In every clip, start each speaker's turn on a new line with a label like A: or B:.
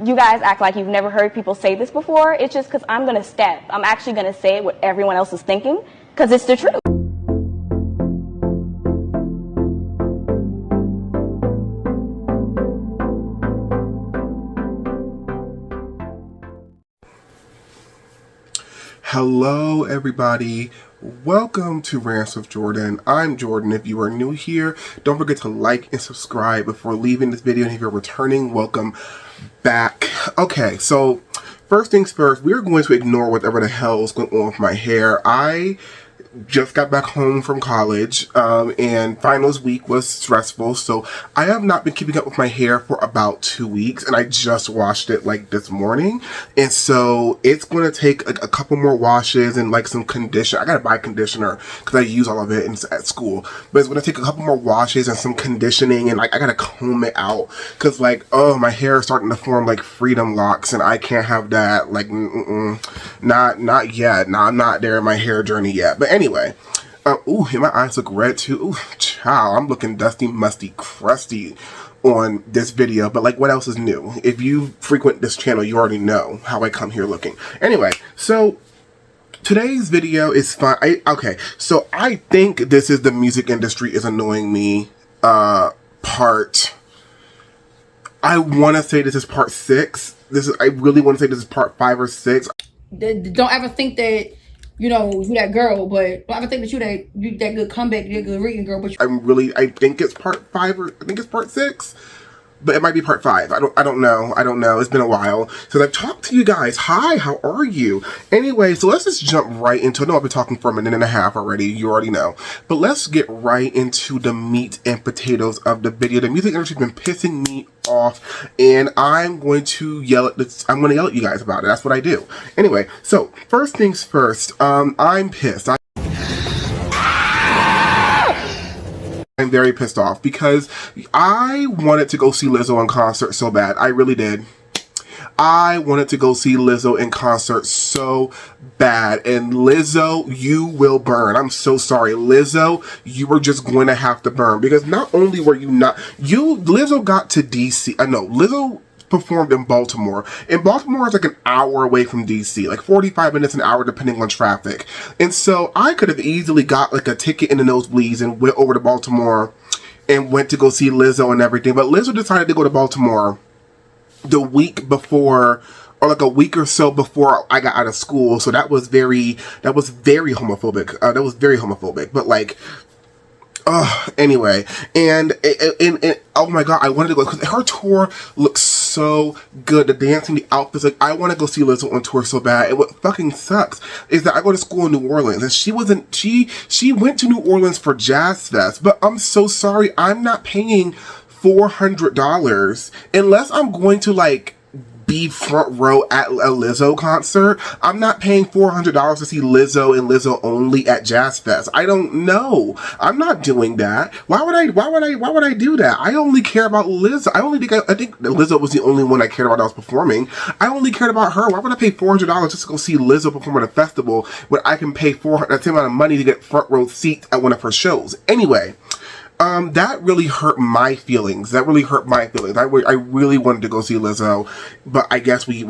A: You guys act like you've never heard people say this before. It's just because I'm going to step. I'm actually going to say what everyone else is thinking because it's the truth.
B: Hello everybody, welcome to Rants with Jordan. I'm Jordan. If you are new here, don't forget to like and subscribe before leaving this video, and if you're returning, welcome back. Okay, so first things first, we're going to ignore whatever the hell is going on with my hair. I just got back home from college, and finals week was stressful, so I have not been keeping up with my hair for about 2 weeks, and I just washed it like this morning, and so it's going to take a couple more washes and like some conditioner. I gotta buy conditioner because I use all of it at school, but it's going to take a couple more washes and some conditioning, and like I gotta comb it out because like, oh, my hair is starting to form like freedom locks, and I can't have that. Like, not yet. No, I'm not there in my hair journey yet, but anyway, ooh, and my eyes look red too. Ooh, child, I'm looking dusty, musty, crusty on this video, but like, what else is new? If you frequent this channel, you already know how I come here looking. Anyway, so today's video is fun. Okay, so I think this is the music industry is annoying me part. I want to say this is part 6. I really want to say this is part 5 or 6.
C: Don't ever think that, you know, you that girl, but don't ever think that you that good comeback, you that good reading girl. But
B: I think it's part 5 or I think it's part 6. But it might be part 5. I don't know. It's been a while since I've talked to you guys. Hi, how are you? Anyway, so let's just jump right into it. I know I've been talking for a minute and a half already. You already know. But let's get right into the meat and potatoes of the video. The music industry's been pissing me off, and I'm going to yell at you guys about it. That's what I do. Anyway, so first things first. I'm pissed. I'm very pissed off because I wanted to go see Lizzo in concert so bad. I really did. I wanted to go see Lizzo in concert so bad. And Lizzo, you will burn. I'm so sorry. Lizzo, you were just going to have to burn. Because not only were Lizzo got to DC. I know, Lizzo performed in Baltimore. And Baltimore is like an hour away from DC, like 45 minutes, an hour, depending on traffic. And so I could have easily got like a ticket in the nosebleeds and went over to Baltimore and went to go see Lizzo and everything. But Lizzo decided to go to Baltimore the week before, or like a week or so before I got out of school. So that was very homophobic. That was very homophobic. But like, anyway, and oh my god, I wanted to go because her tour looks so good. The dancing, the outfits, like I want to go see Lizzo on tour so bad. And what fucking sucks is that I go to school in New Orleans, and she went to New Orleans for Jazz Fest. But I'm so sorry, I'm not paying $400 unless I'm going to like be front row at a Lizzo concert. I'm not paying $400 to see Lizzo and Lizzo only at Jazz Fest. I don't know. I'm not doing that. Why would I do that? I only care about Lizzo. I think Lizzo was the only one I cared about that was performing. I only cared about her. Why would I pay $400 just to go see Lizzo perform at a festival when I can pay that same amount of money to get front row seats at one of her shows? Anyway, that really hurt my feelings. I really wanted to go see Lizzo, but I guess we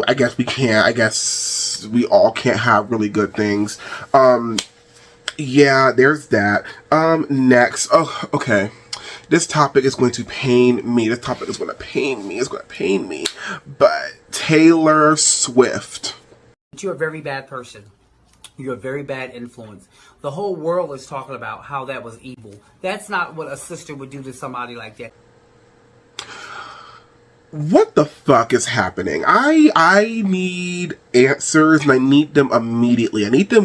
B: can't. I guess we all can't have really good things. Yeah, there's that. Next. Oh, okay. This topic is going to pain me. It's going to pain me. But Taylor Swift.
D: You're a very bad person. You're a very bad influence. The whole world is talking about how that was evil. That's not what a sister would do to somebody like that.
B: What the fuck is happening? I need answers, and I need them immediately. I need these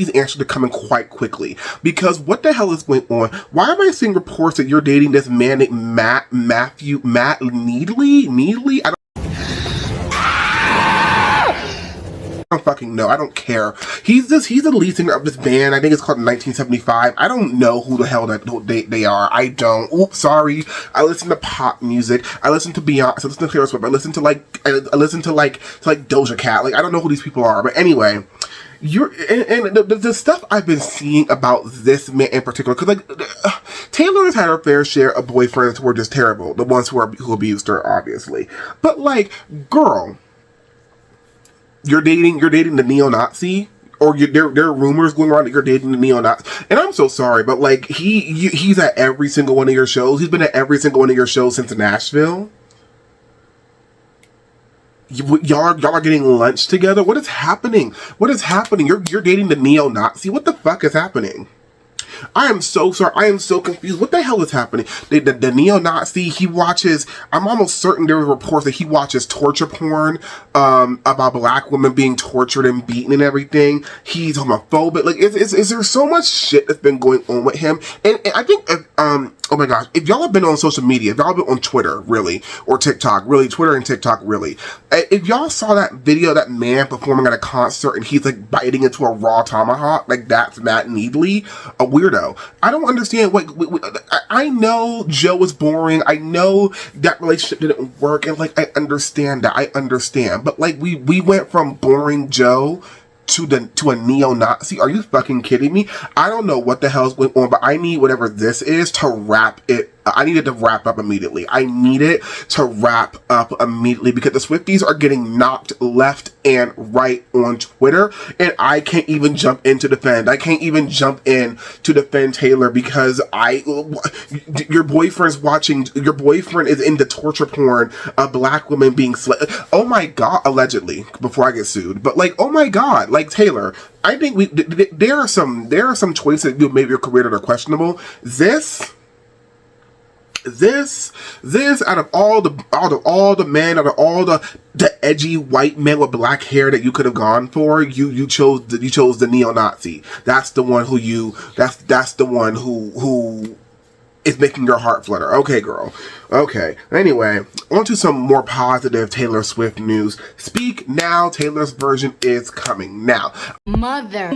B: answers to come in quite quickly. Because what the hell is going on? Why am I seeing reports that you're dating this man named Matt Needley? I don't fucking know. I don't care. He's the lead singer of this band. I think it's called 1975. I don't know who the hell they are. I don't. Oops, sorry. I listen to pop music. I listen to Beyonce. I listen to Taylor Swift. I listen to Doja Cat. Like, I don't know who these people are. But anyway, the stuff I've been seeing about this man in particular, because Taylor has had her fair share of boyfriends who are just terrible. The ones who abused her, obviously. But like, girl, you're dating the neo-Nazi, or there are rumors going around that you're dating the neo-Nazi. And I'm so sorry, but like he's at every single one of your shows. He's been at every single one of your shows since Nashville. Y'all are getting lunch together. What is happening? What is happening? You're dating the neo-Nazi. What the fuck is happening? I am so sorry. I am so confused. What the hell is happening? The neo-Nazi, he watches, I'm almost certain there were reports that he watches torture porn about black women being tortured and beaten and everything. He's homophobic. Like, is there so much shit that's been going on with him? And I think, oh my gosh, if y'all have been on social media, if y'all have been on Twitter, really, or TikTok, really, Twitter and TikTok, really, if y'all saw that video, that man performing at a concert and he's like biting into a raw tomahawk, like that's Matt Needley, a weirdo. I don't understand I know Joe was boring. I know that relationship didn't work, and like I understand that. I understand, but like we went from boring Joe to a neo-Nazi. Are you fucking kidding me? I don't know what the hell's going on, but I need whatever this is to wrap it. I need it to wrap up immediately. I need it to wrap up immediately because the Swifties are getting knocked left and right on Twitter, and I can't even jump in to defend. I can't even jump in to defend Taylor because your boyfriend is into torture porn of black women being oh my god, allegedly, before I get sued. But like, oh my god, like Taylor, I think there are some choices you made your career that are questionable. This out of all the edgy white men with black hair that you could have gone for, you chose the neo-Nazi. That's the one that's the one who is making your heart flutter. Okay, girl. Okay. Anyway, on to some more positive Taylor Swift news. Speak Now, Taylor's version is coming. Now,
E: Mother.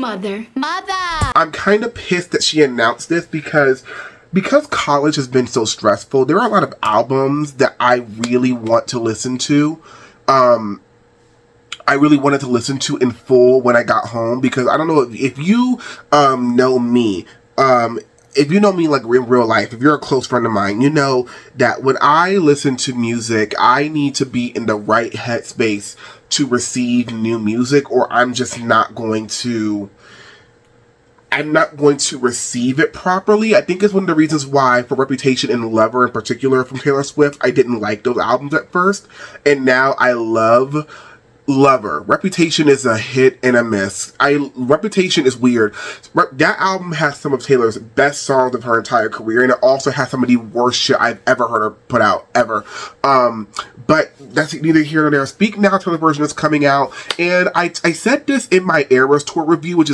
B: I'm kind of pissed that she announced this because college has been so stressful. There are a lot of albums that I really want to listen to. I really wanted to listen to in full when I got home, because I don't know if you know me. If you know me like in real life, if you're a close friend of mine, you know that when I listen to music, I need to be in the right headspace to receive new music, or I'm not going to receive it properly. I think it's one of the reasons why, for Reputation and Lover in particular from Taylor Swift, I didn't like those albums at first, and now I love Lover. Reputation is a hit and a miss. Reputation is weird. That album has some of Taylor's best songs of her entire career, and it also has some of the worst shit I've ever heard her put out, ever. But that's neither here nor there. Speak Now, Taylor version is coming out, and I said this in my Eras Tour review, which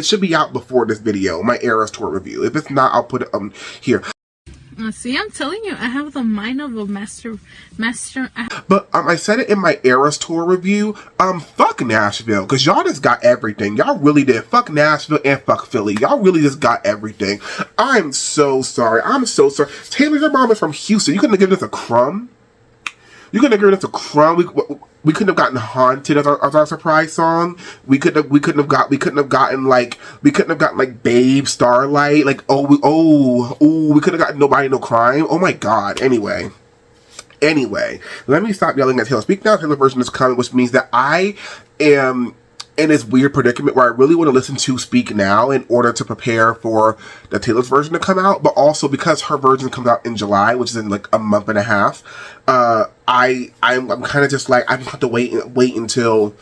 B: should be out before this video, my Eras Tour review. If it's not, I'll put it here.
E: See, I'm telling you, I have the mind of a master.
B: But I said it in my Eras Tour review. Fuck Nashville, because y'all just got everything. Y'all really did. Fuck Nashville and fuck Philly. Y'all really just got everything. I'm so sorry. I'm so sorry. Taylor, your mom is from Houston. You couldn't have given us a crumb. You couldn't have given us a crumb. We couldn't have gotten Haunted as our surprise song. We couldn't have gotten like Babe, Starlight. Like we could have gotten Nobody No Crime. Oh my god. Anyway, let me stop yelling at Taylor. Speak Now, Taylor version is coming, which means that I am in this weird predicament where I really want to listen to Speak Now in order to prepare for the Taylor's version to come out, but also because her version comes out in July, which is in like a month and a half. I'm kind of just like, I just have to wait until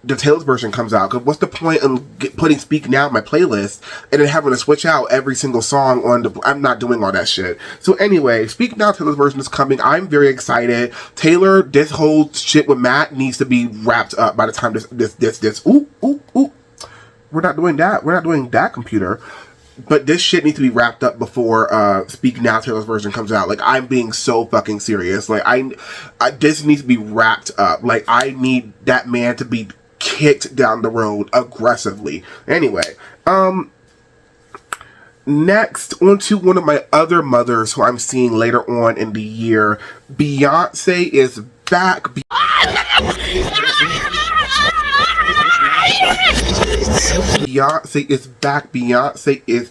B: the Taylor's version comes out, because what's the point in putting Speak Now in my playlist and then having to switch out every single song I'm not doing all that shit. So anyway, Speak Now, Taylor's version is coming. I'm very excited. Taylor, this whole shit with Matt needs to be wrapped up by the time this we're not doing that, computer. But this shit needs to be wrapped up before Speak Now, Taylor's version comes out. Like, I'm being so fucking serious. Like, this needs to be wrapped up. Like, I need that man to be kicked down the road aggressively. Anyway, next, on to one of my other mothers who I'm seeing later on in the year. Beyonce is back. Beyonce is back. Beyonce is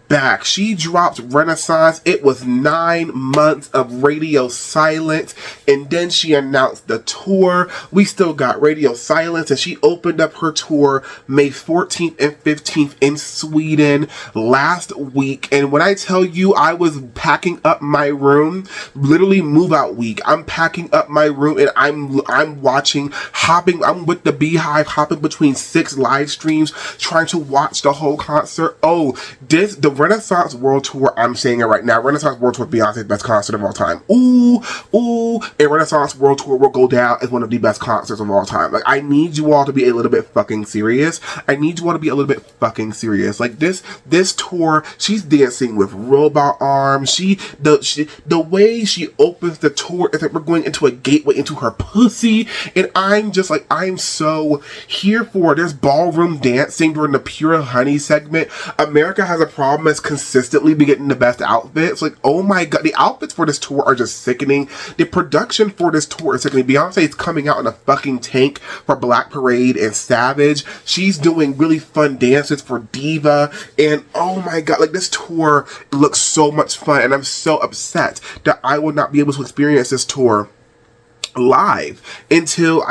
B: back. She dropped Renaissance. It was 9 months of radio silence, and then she announced the tour. We still got radio silence, and she opened up her tour May 14th and 15th in Sweden last week. And when I tell you, I was packing up my room, literally move out week. I'm packing up my room, and I'm watching, I'm with the Beehive, hopping between 6 live streams, trying to watch the whole concert. Oh, the Renaissance World Tour, I'm saying it right now, Renaissance World Tour is Beyonce's best concert of all time. Ooh, and Renaissance World Tour will go down as one of the best concerts of all time. Like, I need you all to be a little bit fucking serious. I need you all to be a little bit fucking serious. Like, this tour, she's dancing with robot arms. The way she opens the tour is like we're going into a gateway into her pussy, and I'm just like, I'm so here for it. There's ballroom dancing during the Pure Honey segment. America has a problem as consistently be getting the best outfits. Like, oh my god, the outfits for this tour are just sickening. The production for this tour is sickening. Beyonce is coming out in a fucking tank for Black Parade and Savage. She's doing really fun dances for Diva, and oh my god, like, this tour looks so much fun, and I'm so upset that I will not be able to experience this tour live until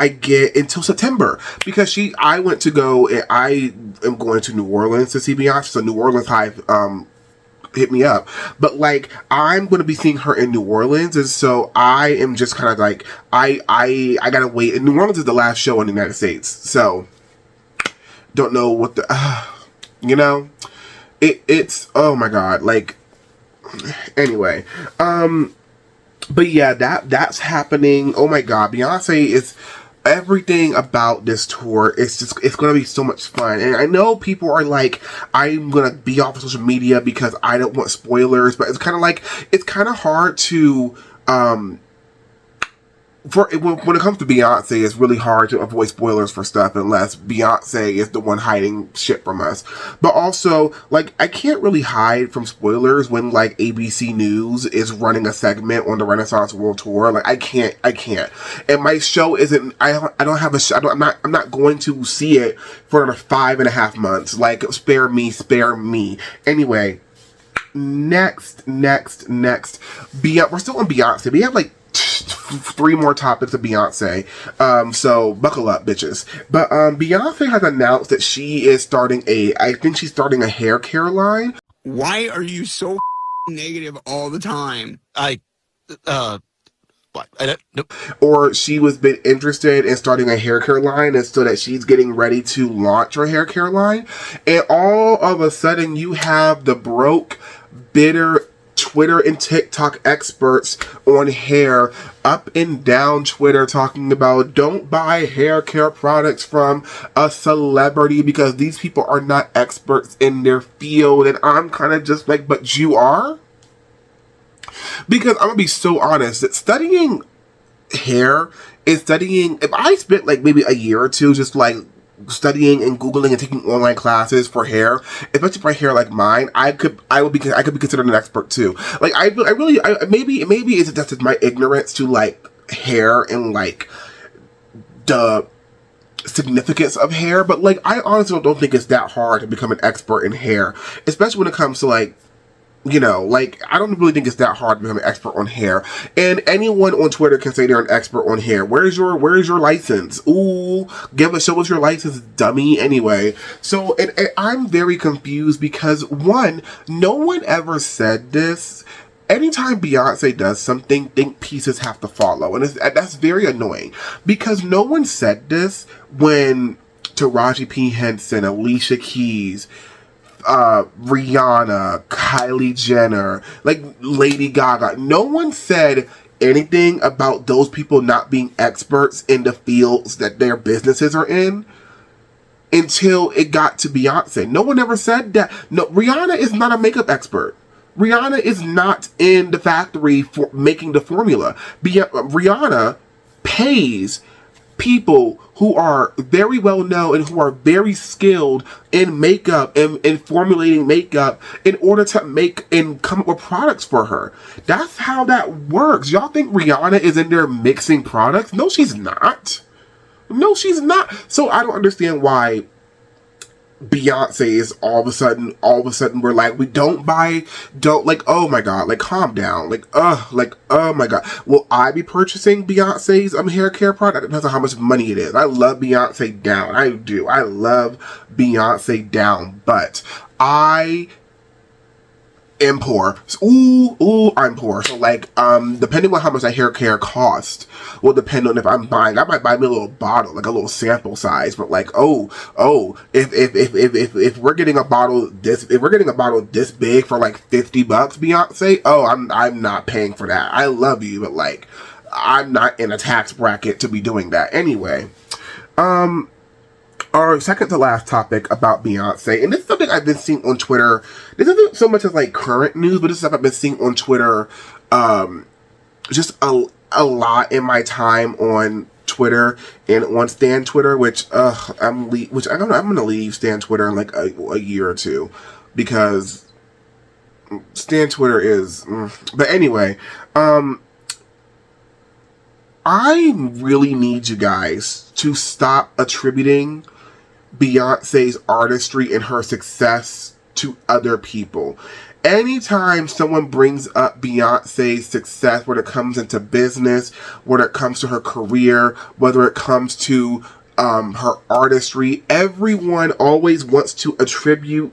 B: September, because I went to go, and I am going to New Orleans to see Beyonce. So New Orleans Hive hit me up, but like, I'm going to be seeing her in New Orleans, and so I am just kind of like, I gotta wait. And New Orleans is the last show in the United States, so don't know what the you know, it's oh my god, like, anyway, but yeah, that's happening. Oh my god, Beyonce is, everything about this tour, it's gonna be so much fun. And I know people are like, I'm gonna be off of social media because I don't want spoilers, but it's kind of like, it's kind of hard to when it comes to Beyonce, it's really hard to avoid spoilers for stuff unless Beyonce is the one hiding shit from us. But also, like, I can't really hide from spoilers when, like, ABC News is running a segment on the Renaissance World Tour. Like, I can't. And my show isn't, I don't have a show, I'm not going to see it for another 5.5 months. Like, spare me. Anyway, next. We're still on Beyonce. We have, like, 3 more topics of Beyonce, so buckle up, bitches. But Beyonce has announced that she is starting a hair care line.
F: Why are you so negative all the time? What? Nope.
B: Or she was been interested in starting a hair care line, and so that she's getting ready to launch her hair care line, and all of a sudden you have the broke, bitter Twitter and TikTok experts on hair up and down Twitter talking about, don't buy hair care products from a celebrity because these people are not experts in their field. And I'm kind of just like, but you are? Because I'm gonna be so honest, that studying hair is studying, if I spent like maybe a year or two just like studying and Googling and taking online classes for hair, especially for hair like mine, I could be considered an expert too. Like, maybe it's just my ignorance to like hair and like the significance of hair, but like, I honestly don't think it's that hard to become an expert in hair, especially when it comes to like, you know, like, I don't really think it's that hard to become an expert on hair. And anyone on Twitter can say they're an expert on hair. Where's your license? Ooh, show us your license, dummy. Anyway, so, and I'm very confused because, one, no one ever said this. Anytime Beyonce does something, think pieces have to follow. And that's very annoying because no one said this when Taraji P. Henson, Alicia Keys, Rihanna, Kylie Jenner, like Lady Gaga. No one said anything about those people not being experts in the fields that their businesses are in until it got to Beyonce. No one ever said that. No, Rihanna is not a makeup expert. Rihanna is not in the factory for making the formula. Rihanna pays people who are very well known and who are very skilled in makeup and in formulating makeup in order to make and come up with products for her. That's how that works. Y'all think Rihanna is in there mixing products? No, she's not. No, she's not. So I don't understand why Beyonce is all of a sudden we're like, we don't like, oh my god, like calm down, like oh my god, will I be purchasing Beyonce's hair care product? It depends on how much money it is. I love Beyonce down, I do, I love Beyonce down, but I am poor. I'm poor. So like, depending on how much that hair care cost will depend on if I'm buying. I might buy me a little bottle, like a little sample size. But like, if we're getting a bottle this big for like $50, Beyonce, I'm not paying for that. I love you, but like, I'm not in a tax bracket to be doing that anyway. Our second to last topic about Beyonce, and this is something I've been seeing on Twitter. This isn't so much as like current news, but this is stuff I've been seeing on Twitter, just a lot in my time on Twitter and on Stan Twitter, which I'm gonna leave Stan Twitter in like a year or two, because Stan Twitter is. But anyway, I really need you guys to stop attributing Beyonce's artistry and her success to other people. Anytime someone brings up Beyonce's success, whether it comes into business, whether it comes to her career, whether it comes to her artistry, everyone always wants to attribute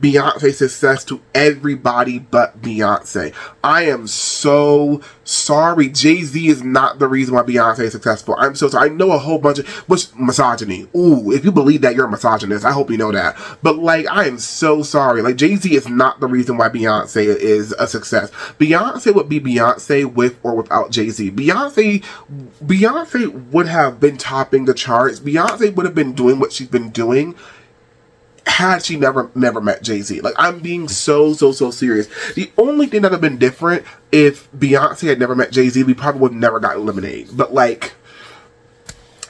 B: Beyonce's success to everybody but Beyonce. I am so sorry. Jay-Z is not the reason why Beyonce is successful. I'm so sorry. I know a whole bunch of, which misogyny. Ooh, if you believe that, you're a misogynist. I hope you know that. But like, I am so sorry. Like, Jay-Z is not the reason why Beyonce is a success. Beyonce would be Beyonce with or without Jay-Z. Beyonce would have been topping the charts. Beyonce would have been doing what she's been doing had she never met Jay-Z. Like, I'm being so serious. The only thing that would have been different if Beyonce had never met Jay-Z, we probably would have never got Lemonade. But like,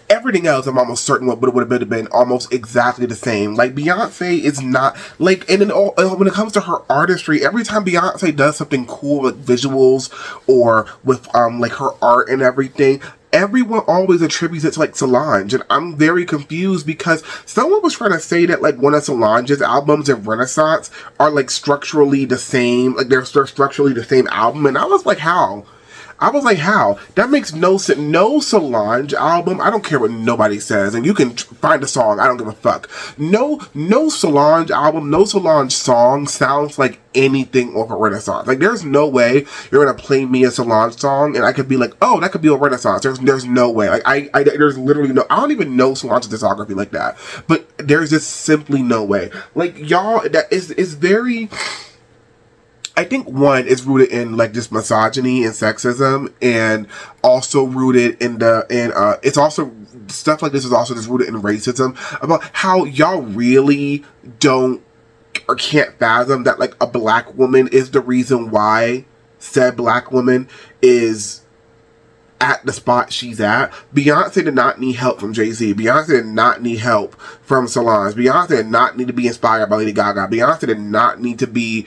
B: everything else, I'm almost certain would have been almost exactly the same. Like, Beyonce is not, like, and then when it comes to her artistry, every time Beyonce does something cool with visuals or with, like, her art and everything, everyone always attributes it to, like, Solange. And I'm very confused because someone was trying to say that, like, one of Solange's albums in Renaissance are, like, structurally the same. Like, they're structurally the same album. And I was like, how? That makes no sense. No Solange album, I don't care what nobody says, and you can find a song, I don't give a fuck. No Solange album, no Solange song sounds like anything off of Renaissance. Like, there's no way you're gonna play me a Solange song and I could be like, oh, that could be a Renaissance. There's no way. Like, there's literally no, I don't even know Solange's discography like that. But there's just simply no way. Like, y'all, that is very, I think one is rooted in like just misogyny and sexism, and also rooted in it's also stuff like this is also just rooted in racism about how y'all really don't or can't fathom that like a black woman is the reason why said black woman is at the spot she's at. Beyonce did not need help from Jay-Z. Beyonce did not need help from Solange. Beyonce did not need to be inspired by Lady Gaga. Beyonce did not need to be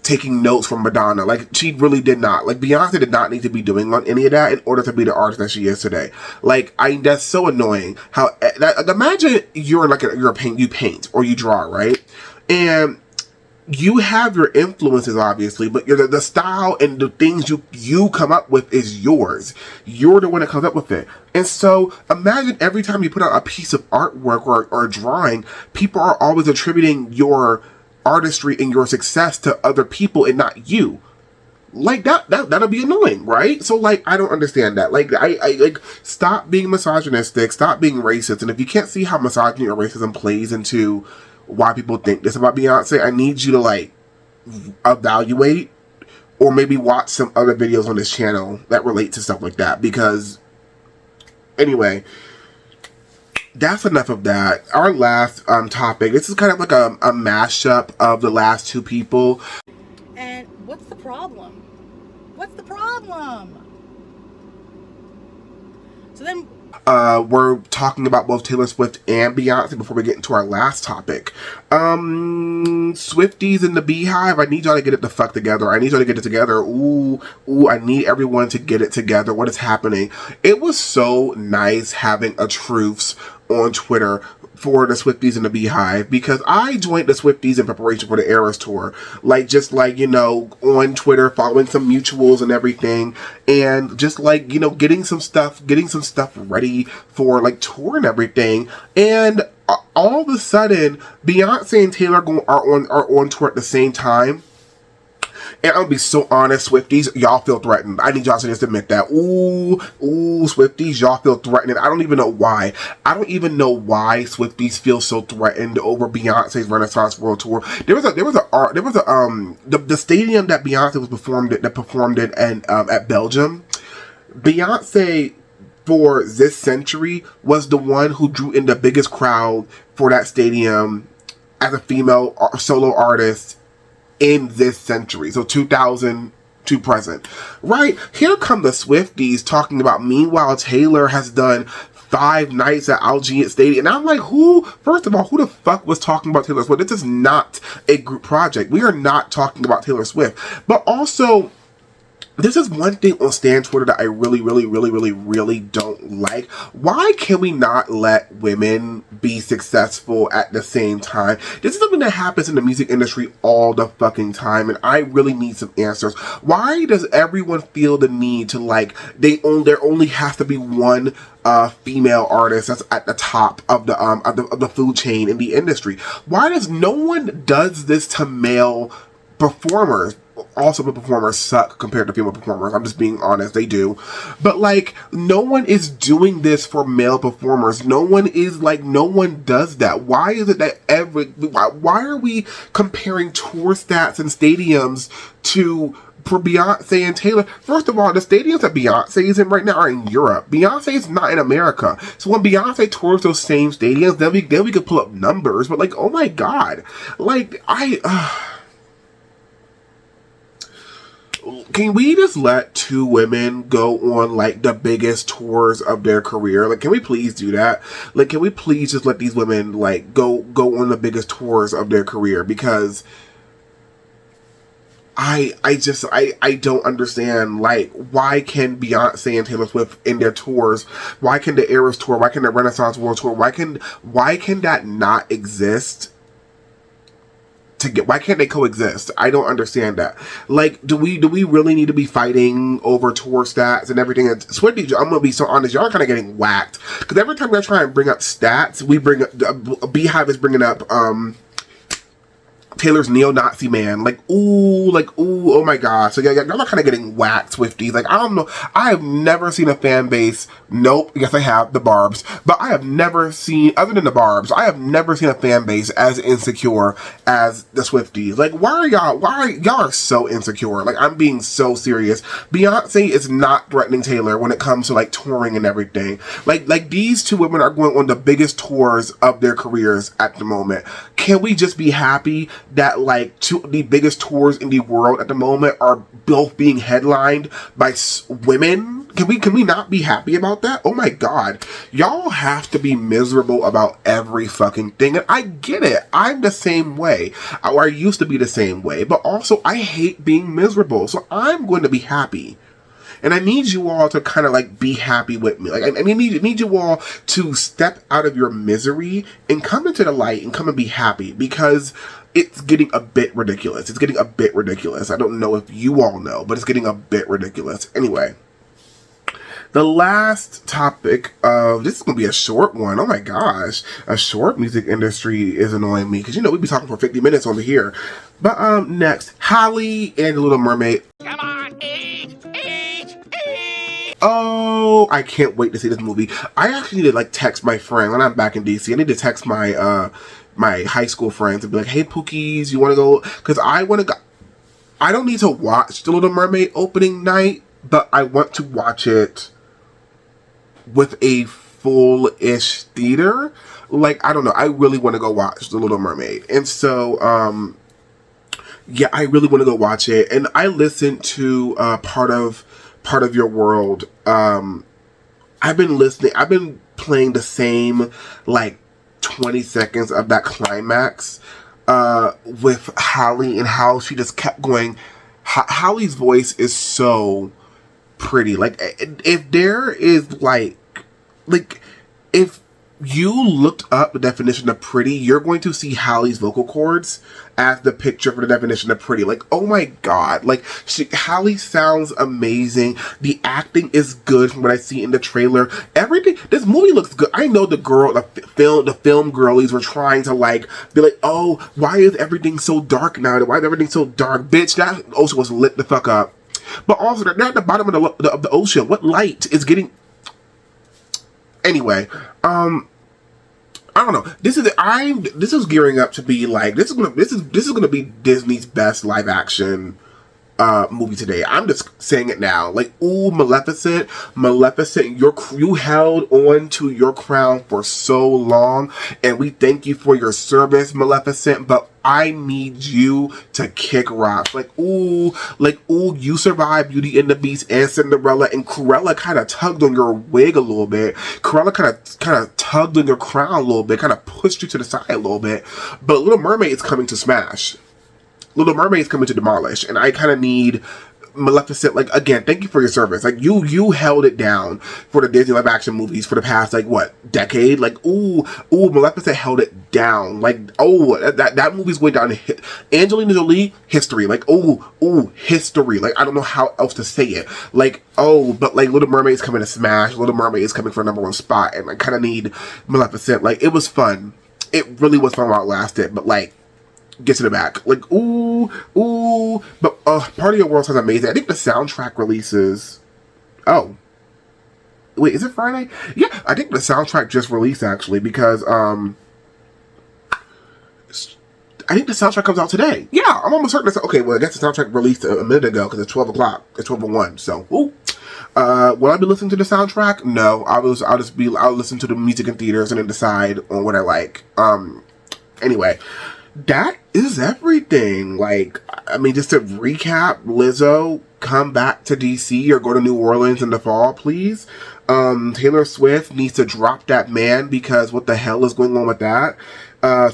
B: taking notes from Madonna. Like, she really did not. Like, Beyonce did not need to be doing any of that in order to be the artist that she is today. Like, that's so annoying. How imagine you paint or you draw, right? And you have your influences, obviously, but the style and the things you come up with is yours. You're the one that comes up with it. And so imagine every time you put out a piece of artwork or a drawing, people are always attributing your artistry and your success to other people and not you. Like, that'll be annoying, right? So, like, I don't understand that. Like, I like, stop being misogynistic, stop being racist, and if you can't see how misogyny or racism plays into why people think this about Beyonce, I need you to, like, evaluate or maybe watch some other videos on this channel that relate to stuff like that, because anyway, that's enough of that. Our last topic, this is kind of like a mashup of the last two people.
C: And what's the problem? What's the problem? So then
B: We're talking about both Taylor Swift and Beyonce before we get into our last topic. Swifties in the Beehive, I need y'all to get it the fuck together. I need y'all to get it together. Ooh, I need everyone to get it together. What is happening? It was so nice having a truce on Twitter for the Swifties in the Beehive, because I joined the Swifties in preparation for the Eras tour. Just on Twitter, following some mutuals and everything, and just getting some stuff ready for tour and everything. And all of a sudden, Beyonce and Taylor are on tour at the same time. And I'm gonna be so honest, Swifties, y'all feel threatened. I need y'all to just admit that. Ooh, Swifties, y'all feel threatened. I don't even know why. I don't even know why Swifties feel so threatened over Beyonce's Renaissance World Tour. The stadium that Beyonce performed in and at Belgium. Beyonce, for this century, was the one who drew in the biggest crowd for that stadium as a female solo artist in this century. So 2000 to present. Right? Here come the Swifties talking about, meanwhile, Taylor has done 5 nights at Allegiant Stadium. And I'm like, first of all, who the fuck was talking about Taylor Swift? This is not a group project. We are not talking about Taylor Swift. But also, this is one thing on Stan Twitter that I really don't like. Why can we not let women be successful at the same time? This is something that happens in the music industry all the fucking time, and I really need some answers. Why does everyone feel the need to there only has to be one female artist that's at the top of the food chain in the industry? Why does no one does this to male performers? Also, the performers suck compared to female performers. I'm just being honest, they do. But no one is doing this for male performers. No one does that. Why is it that why are we comparing tour stats and stadiums for Beyonce and Taylor? First of all, the stadiums that Beyonce is in right now are in Europe. Beyonce is not in America. So when Beyonce tours those same stadiums, then we could pull up numbers. But oh my god, can we just let 2 women go on the biggest tours of their career? Can we please do that? Can we please just let these women go on the biggest tours of their career? Because I don't understand, why can Beyonce and Taylor Swift in their tours, why can the Eras tour, why can the Renaissance World Tour, why can that not exist? Why can't they coexist? I don't understand that. Do we really need to be fighting over tour stats and everything? And Swifties, I'm gonna be so honest, y'all are kind of getting whacked, because every time we try and bring up stats, we bring up Beehive is bringing up Taylor's neo-Nazi man. Oh my god. So y'all are kind of getting whacked, Swifties. I don't know. I have never seen a fan base. Nope. Yes, I have. The Barbs. But I have never seen, other than the Barbs, I have never seen a fan base as insecure as the Swifties. Y'all are so insecure. I'm being so serious. Beyonce is not threatening Taylor when it comes to touring and everything. These 2 women are going on the biggest tours of their careers at the moment. Can we just be happy that 2 of the biggest tours in the world at the moment are both being headlined by women? Can we not be happy about that? Oh my god. Y'all have to be miserable about every fucking thing. And I get it. I'm the same way. Or I used to be the same way. But also, I hate being miserable. So I'm going to be happy. And I need you all to kind of be happy with me. I need you all to step out of your misery and come into the light and come and be happy, because it's getting a bit ridiculous. It's getting a bit ridiculous. I don't know if you all know, but it's getting a bit ridiculous. Anyway. The last topic of, this is going to be a short one. Oh my gosh. A short music industry is annoying me, because we be talking for 50 minutes over here. But next, Halle and The Little Mermaid. Come on, eat. Oh, I can't wait to see this movie. I actually need to text my friend when I'm back in DC. I need to text my my high school friends and be like, hey Pookies, you want to go? Because I want to go. I don't need to watch The Little Mermaid opening night, but I want to watch it with a full-ish theater. I don't know. I really want to go watch The Little Mermaid. And so, yeah, I really want to go watch it. And I listened to part of Your World I've been listening. I've been playing the same like 20 seconds of that climax with Halle, and how she just kept going. Halle's voice is so pretty. Like, if there is like if you looked up the definition of pretty, you're going to see Halle's vocal cords as the picture for the definition of pretty. Like, oh my god, like Halle sounds amazing. The acting is good from what I see in the trailer. Everything, this movie looks good. I know the film girlies were trying to like be like, oh, why is everything so dark now? Why is everything so dark? Bitch, that ocean was lit the fuck up. But also, they're at the bottom of the ocean. What light is getting? Anyway, I don't know. This is gearing up to be like, this is gonna be Disney's best live action movie today. I'm just saying it now. Like, ooh, Maleficent, you held on to your crown for so long, and we thank you for your service, Maleficent, but I need you to kick rocks. Like, ooh, you survived Beauty and the Beast and Cinderella, and Cruella kind of tugged on your wig a little bit. Cruella kind of tugged on your crown a little bit, kind of pushed you to the side a little bit. But Little Mermaid is coming to smash. Little Mermaid is coming to demolish, and I kind of need Maleficent. Like, again, thank you for your service. Like, you held it down for the Disney live action movies for the past, like, what, decade? Like, ooh, Maleficent held it down. Like, oh, that movie's way down. Angelina Jolie, history. Like, ooh, history. Like, I don't know how else to say it. Like, oh, but like Little Mermaid is coming to smash. Little Mermaid is coming for a #1 spot, and I kind of need Maleficent. Like, it was fun. It really was fun while it lasted, but like, get to the back. Like, ooh. But Part of Your World sounds amazing. I think the soundtrack releases. Oh. Wait, is it Friday? Yeah, I think the soundtrack just released actually, because I think the soundtrack comes out today. Yeah, I'm almost certain. Okay, well, I guess the soundtrack released a minute ago because it's 12 o'clock. It's 12:01. So, ooh. Will I be listening to the soundtrack? No, I'll listen to the music in theaters and then decide on what I like. Anyway. That is everything. Like, I mean, just to recap, Lizzo, come back to DC or go to New Orleans in the fall, please. Taylor Swift needs to drop that man, because what the hell is going on with that?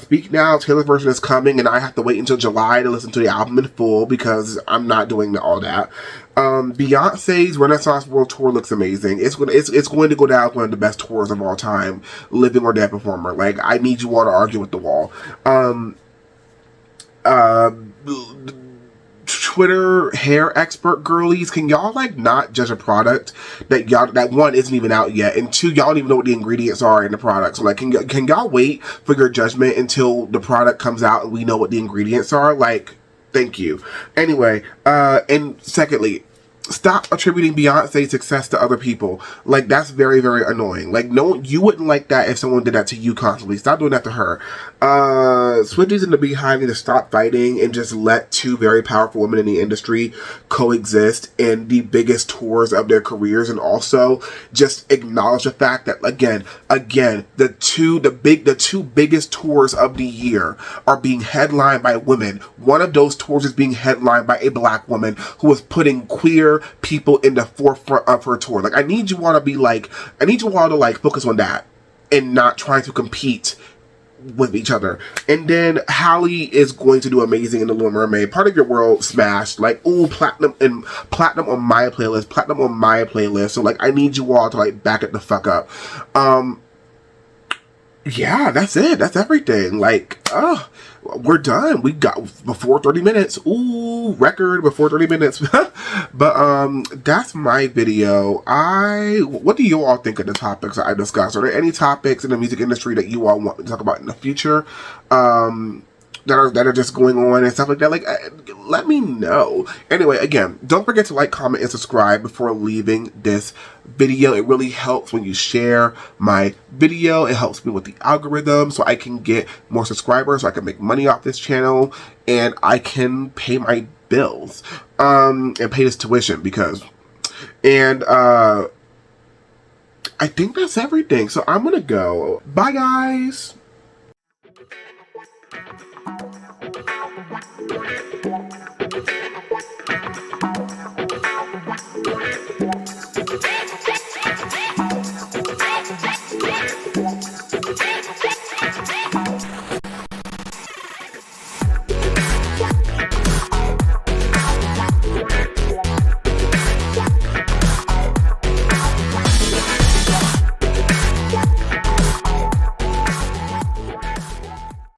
B: Speak Now, Taylor's version is coming, and I have to wait until July to listen to the album in full, because I'm not doing all that. Beyonce's Renaissance World Tour looks amazing. It's going to go down as one of the best tours of all time, living or dead performer. Like, I need you all to argue with the wall. Twitter hair expert girlies, can y'all like not judge a product that one isn't even out yet, and two, y'all don't even know what the ingredients are in the product. So like, can y'all wait for your judgment until the product comes out and we know what the ingredients are? Like, thank you. Anyway, and secondly, stop attributing Beyonce's success to other people. Like, that's very, very annoying. Like, no, you wouldn't like that if someone did that to you constantly. Stop doing that to her. Swifties in the Beehive need to stop fighting and just let two very powerful women in the industry coexist in the biggest tours of their careers, and also just acknowledge the fact that again, the two biggest tours of the year are being headlined by women. One of those tours is being headlined by a black woman who is putting queer people in the forefront of her tour. Like, I need you all to focus on that and not trying to compete with each other. And then Halle is going to do amazing in The Little Mermaid. Part of Your World smashed. Like, ooh, platinum on my playlist. So like, I need you all to like back it the fuck up. Yeah, that's it. That's everything. Like, we're done. We got before 30 minutes. Ooh, record before 30 minutes. But that's my video. What do you all think of the topics that I discussed? Are there any topics in the music industry that you all want to talk about in the future? That are just going on and stuff like that? Like, let me know. Anyway, again, don't forget to like, comment, and subscribe before leaving this video. It really helps when you share my video. It helps me with the algorithm so I can get more subscribers, so I can make money off this channel, and I can pay my bills, and pay this tuition, I think that's everything. So I'm gonna go. Bye, guys.